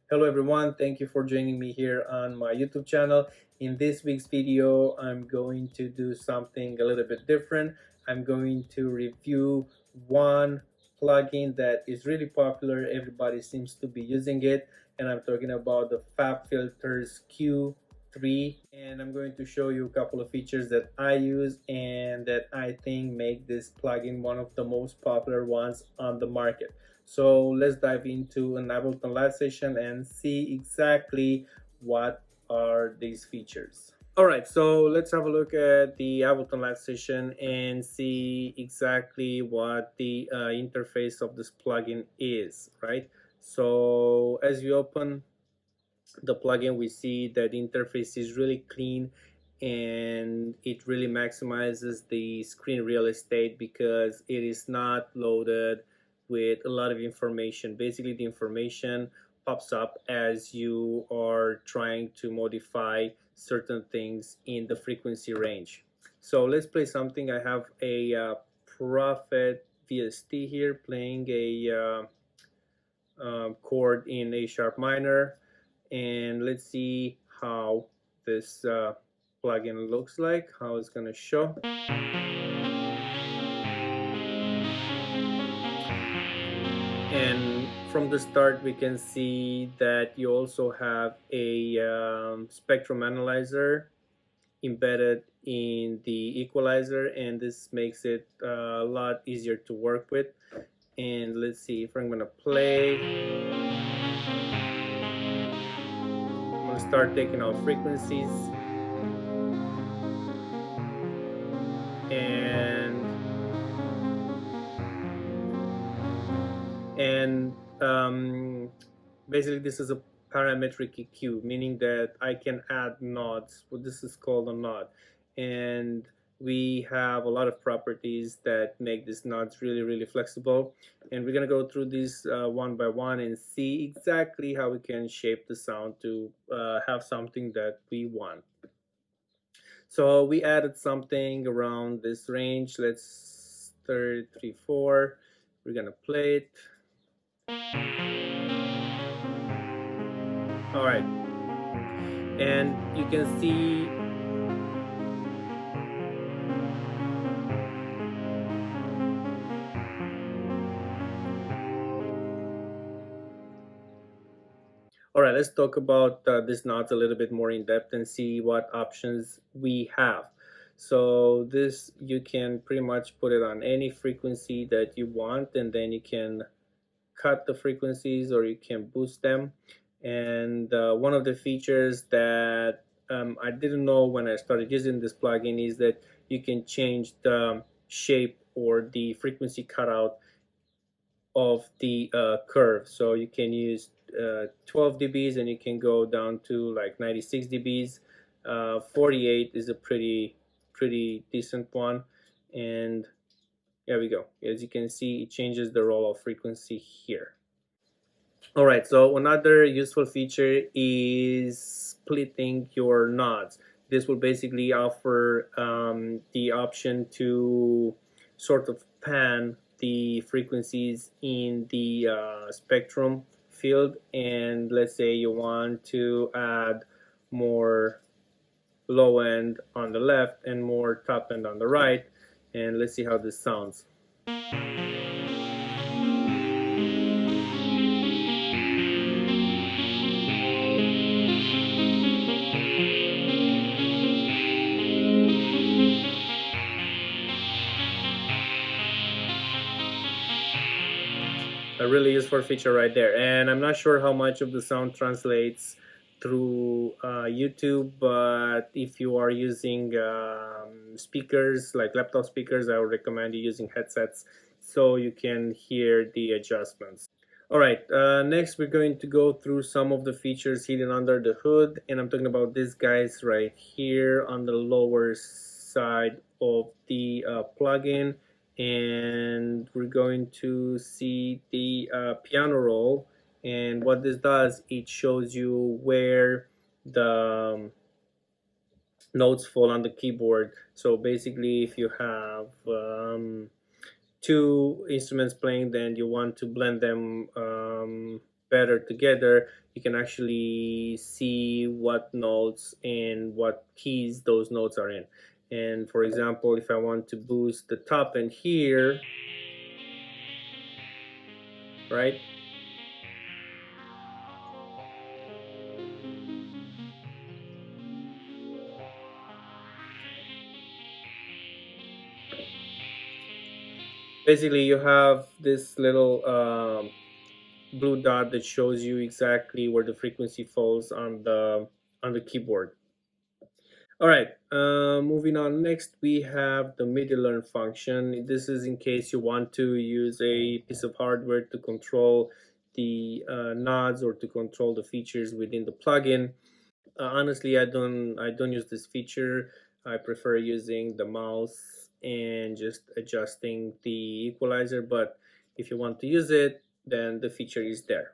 Hello everyone, thank you for joining me here on my YouTube channel. In this week's video, I'm going to do something a little bit different. I'm going to review one plugin that is really popular. Everybody seems to be using it, and I'm talking about the FabFilters Q3. And I'm going to show you a couple of features that I use and that I think make this plugin one of the most popular ones on the market. So let's dive into an Ableton Live session and see exactly what are these features. Alright, so let's have a look at the Ableton Live session and see exactly what the interface of this plugin is, right? So as you open the plugin, we see that the interface is really clean and it really maximizes the screen real estate because it is not loaded with a lot of information. Basically, the information pops up as you are trying to modify certain things in the frequency range. So let's play something. I have a Prophet VST here playing a chord in A sharp minor, and let's see how this plugin looks like, how it's going to show. And from the start we can see that you also have a spectrum analyzer embedded in the equalizer, and this makes it a lot easier to work with. And let's see if I'm going to play. I'm going to start taking out frequencies, and basically this is a parametric EQ, meaning that I can add nods. Well, this is called a nod, and we have a lot of properties that make these nods really flexible, and we're gonna go through these one by one and see exactly how we can shape the sound to have something that we want. So we added something around this range. Let's 33.4. We're gonna play it. All right, and you can see all right, let's talk about these nodes a little bit more in depth and see what options we have. So this, you can pretty much put it on any frequency that you want, and then you can cut the frequencies or you can boost them. And one of the features that I didn't know when I started using this plugin is that you can change the shape or the frequency cutout of the curve. So you can use 12 dBs and you can go down to like 96 dBs. 48 is a pretty decent one, and there we go. As you can see, it changes the roll of frequency here. All right, so another useful feature is splitting your nods. This will basically offer the option to sort of pan the frequencies in the spectrum field, and let's say you want to add more low end on the left and more top end on the right, and let's see how this sounds. A really useful feature right there, and I'm not sure how much of the sound translates through YouTube, but if you are using speakers like laptop speakers, I would recommend you using headsets so you can hear the adjustments. All right, next we're going to go through some of the features hidden under the hood, and I'm talking about these guys right here on the lower side of the plugin. And we're going to see the piano roll, and what this does, it shows you where the notes fall on the keyboard. So basically, if you have two instruments playing, then you want to blend them better together, you can actually see what notes and what keys those notes are in. And for example, if I want to boost the top end here, right? Basically, you have this little blue dot that shows you exactly where the frequency falls on the keyboard. All right, moving on. Next, we have the MIDI learn function. This is in case you want to use a piece of hardware to control the nodes or to control the features within the plugin. Honestly, I don't use this feature. I prefer using the mouse and just adjusting the equalizer. But if you want to use it, then the feature is there.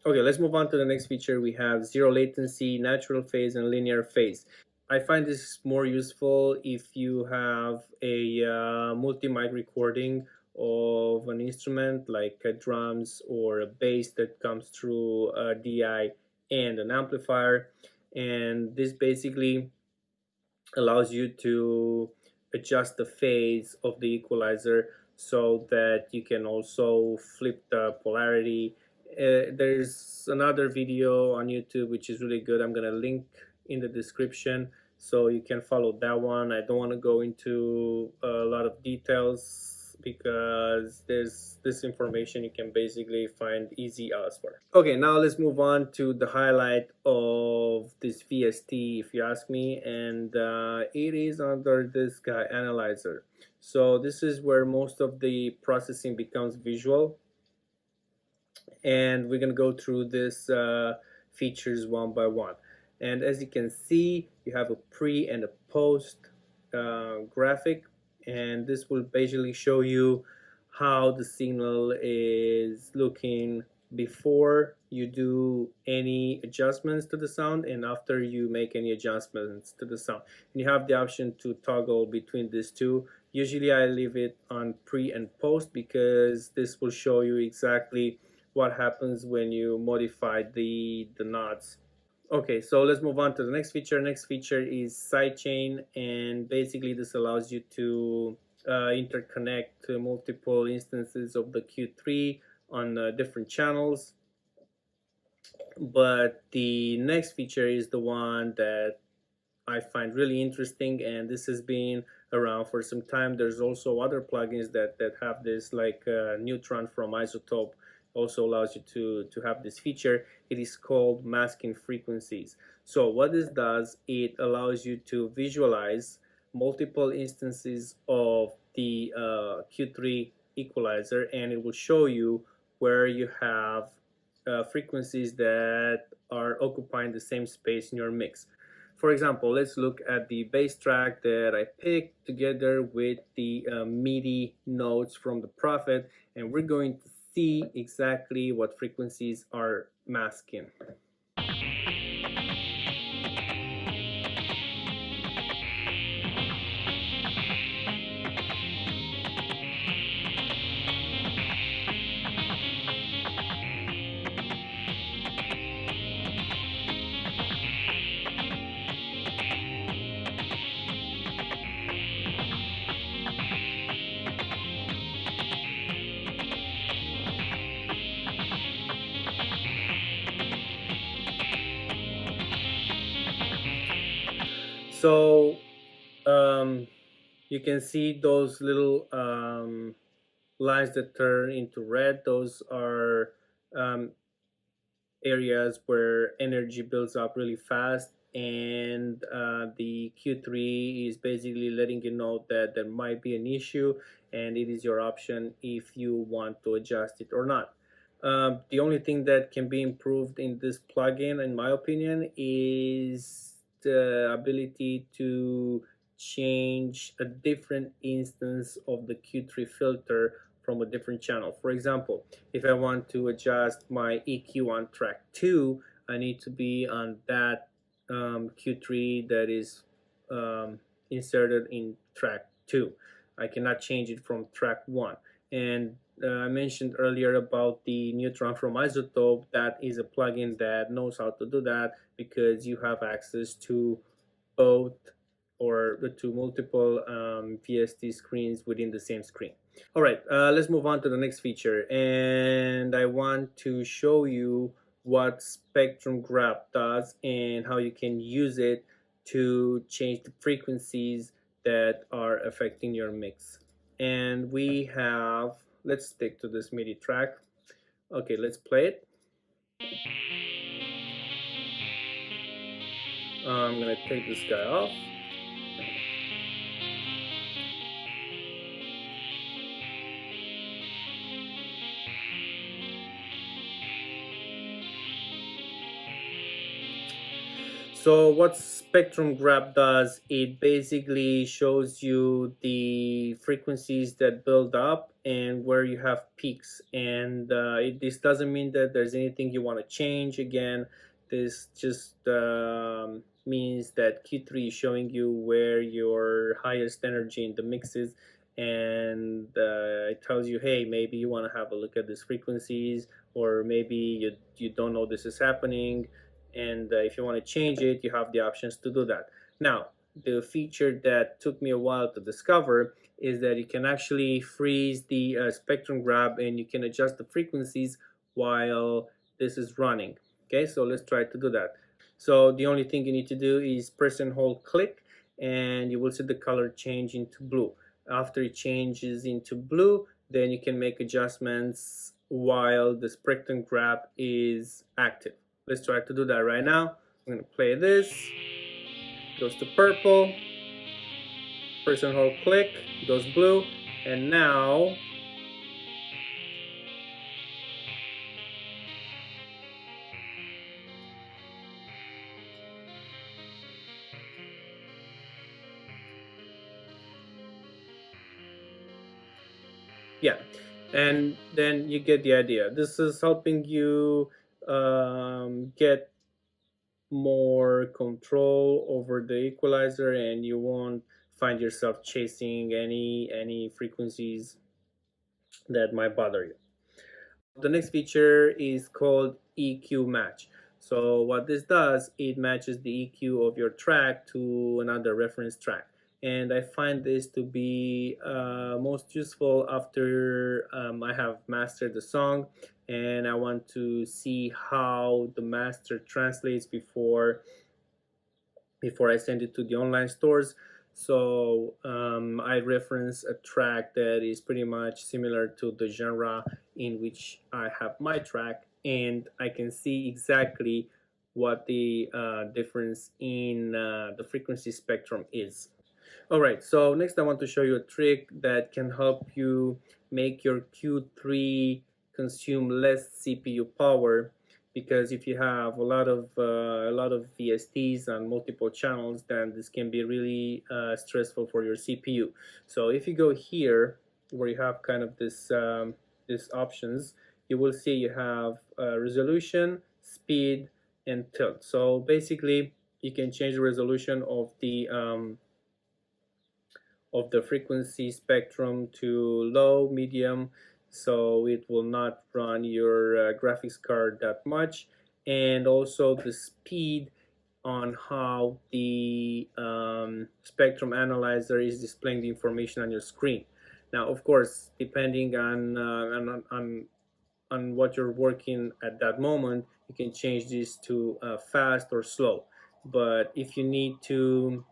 Okay, let's move on to the next feature. We have zero latency, natural phase, and linear phase. I find this more useful if you have a multi-mic recording of an instrument like drums or a bass that comes through a DI and an amplifier. And this basically allows you to adjust the phase of the equalizer so that you can also flip the polarity. There's another video on YouTube which is really good. I'm gonna link in the description so you can follow that one. I don't want to go into a lot of details because there's this information you can basically find easy elsewhere. Okay, now let's move on to the highlight of this VST, if you ask me, and it is under this guy, Analyzer. So this is where most of the processing becomes visual, and we're gonna go through this features one by one. And as you can see, you have a pre and a post graphic, and this will basically show you how the signal is looking before you do any adjustments to the sound and after you make any adjustments to the sound. And you have the option to toggle between these two. Usually I leave it on pre and post because this will show you exactly what happens when you modify the nodes. Okay, so let's move on to the next feature. Next feature is sidechain, and basically this allows you to interconnect multiple instances of the Q3 on different channels. But the next feature is the one that I find really interesting, and this has been around for some time. There's also other plugins that have this, like Neutron from Isotope also allows you to have this feature. It is called masking frequencies. So what this does, it allows you to visualize multiple instances of the Q3 equalizer, and it will show you where you have frequencies that are occupying the same space in your mix. For example, let's look at the bass track that I picked together with the MIDI notes from the Prophet, and we're going to see exactly what frequencies are masking. So um, you can see those little lines that turn into red. Those are um, areas where energy builds up really fast, and the Q3 is basically letting you know that there might be an issue, and it is your option if you want to adjust it or not. The only thing that can be improved in this plugin, in my opinion, is the ability to change a different instance of the Q3 filter from a different channel. For example, if I want to adjust my EQ on track 2, I need to be on that Q3 that is inserted in track 2. I cannot change it from track 1. And I mentioned earlier about the neutron from isotope, that is a plugin that knows how to do that, because you have access to both or to multiple VST screens within the same screen. All right, let's move on to the next feature, and I want to show you what spectrum grab does and how you can use it to change the frequencies that are affecting your mix. And we have, let's stick to this MIDI track. Okay, let's play it. I'm gonna take this guy off. So what spectrum grab does, it basically shows you the frequencies that build up and where you have peaks. And this doesn't mean that there's anything you want to change. Again, this just means that Q3 is showing you where your highest energy in the mix is, and it tells you, hey, maybe you want to have a look at these frequencies, or maybe you don't know this is happening, and if you want to change it, you have the options to do that. Now, the feature that took me a while to discover is that you can actually freeze the spectrum grab, and you can adjust the frequencies while this is running. Okay, so let's try to do that. So the only thing you need to do is press and hold click, and you will see the color change into blue. After it changes into blue, then you can make adjustments while the spectrum grab is active. Let's try to do that right now. I'm going to play this. Goes to purple. Press and hold click. Goes blue. And now yeah, and then you get the idea. This is helping you get more control over the equalizer, and you won't find yourself chasing any frequencies that might bother you. The next feature is called EQ match. So what this does, it matches the EQ of your track to another reference track. And I find this to be most useful after I have mastered the song, and I want to see how the master translates before I send it to the online stores. So I reference a track that is pretty much similar to the genre in which I have my track, and I can see exactly what the difference in the frequency spectrum is. All right, so next I want to show you a trick that can help you make your Q3 consume less CPU power, because if you have a lot of VSTs on multiple channels, then this can be really stressful for your CPU. So if you go here where you have kind of this options, you will see you have resolution, speed, and tilt. So basically you can change the resolution of the frequency spectrum to low, medium, so it will not run your graphics card that much, and also the speed on how the spectrum analyzer is displaying the information on your screen. Now, of course, depending on what you're working at that moment, you can change this to fast or slow. But if you need to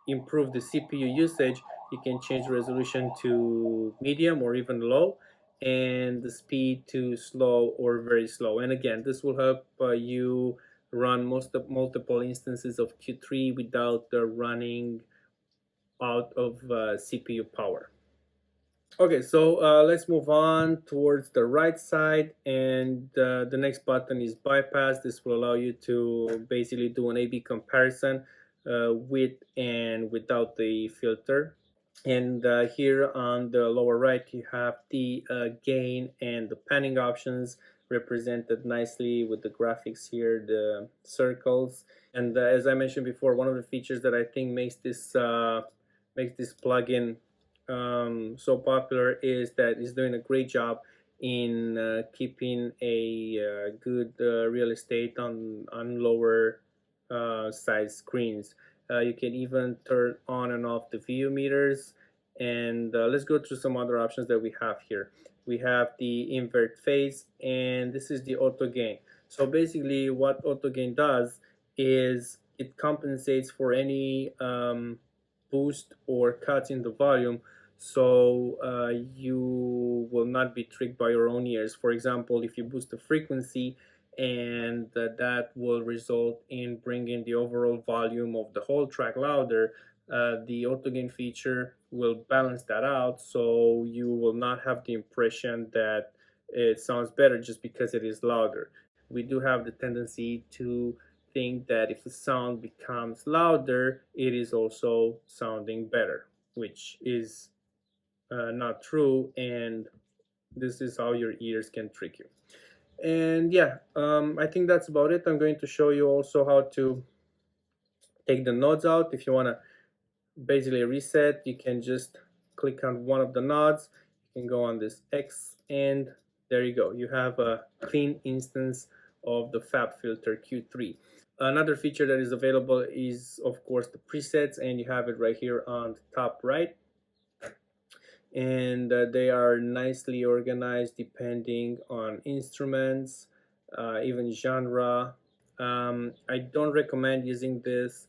improve the CPU usage, you can change the resolution to medium or even low, and the speed to slow or very slow. And again, this will help you run multiple instances of Q3 without running out of CPU power. Okay, so let's move on towards the right side, and the next button is bypass. This will allow you to basically do an A/B comparison with and without the filter. And here on the lower right, you have the gain and the panning options represented nicely with the graphics here, the circles. And as I mentioned before, one of the features that I think makes this plugin so popular is that it's doing a great job in keeping a good real estate on lower size screens. You can even turn on and off the view meters. And let's go through some other options that we have here. We have the invert phase, and this is the auto gain. So basically what auto gain does is it compensates for any boost or cut in the volume, so you will not be tricked by your own ears. For example, if you boost the frequency, and that will result in bringing the overall volume of the whole track louder, the auto gain feature will balance that out, so you will not have the impression that it sounds better just because it is louder. We do have the tendency to think that if the sound becomes louder, it is also sounding better, which is not true, and this is how your ears can trick you. And yeah, I think that's about it. I'm going to show you also how to take the nodes out. If you want to basically reset, you can just click on one of the nodes. You can go on this X, and there you go. You have a clean instance of the FabFilter Q3. Another feature that is available is, of course, the presets, and you have it right here on the top right. And they are nicely organized depending on instruments, even genre. I don't recommend using this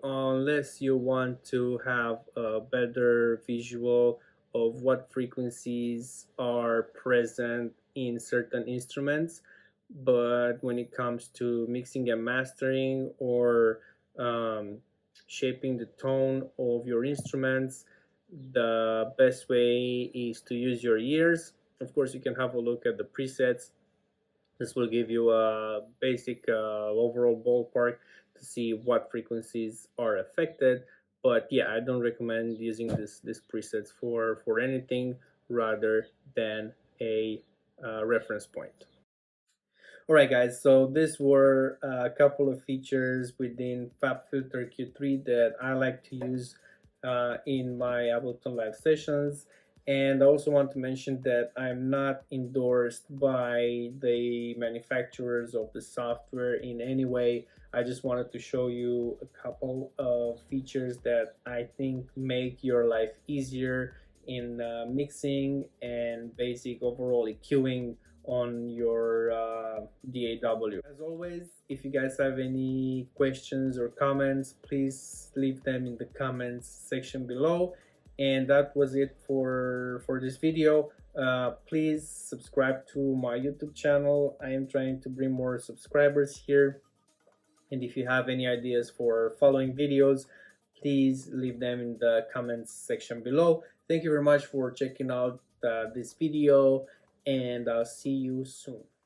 unless you want to have a better visual of what frequencies are present in certain instruments. But when it comes to mixing and mastering, or shaping the tone of your instruments, the best way is to use your ears. Of course, you can have a look at the presets. This will give you a basic overall ballpark to see what frequencies are affected. But yeah, I don't recommend using this presets for anything rather than a reference point. Alright guys, so these were a couple of features within FabFilter Q3 that I like to use in my Ableton Live sessions. And I also want to mention that I'm not endorsed by the manufacturers of the software in any way. I just wanted to show you a couple of features that I think make your life easier in mixing and basic overall EQing on your DAW. As always, if you guys have any questions or comments, please leave them in the comments section below. And that was it for this video. Please subscribe to my YouTube channel. I am trying to bring more subscribers here. And if you have any ideas for following videos, please leave them in the comments section below. Thank you very much for checking out this video, and I'll see you soon.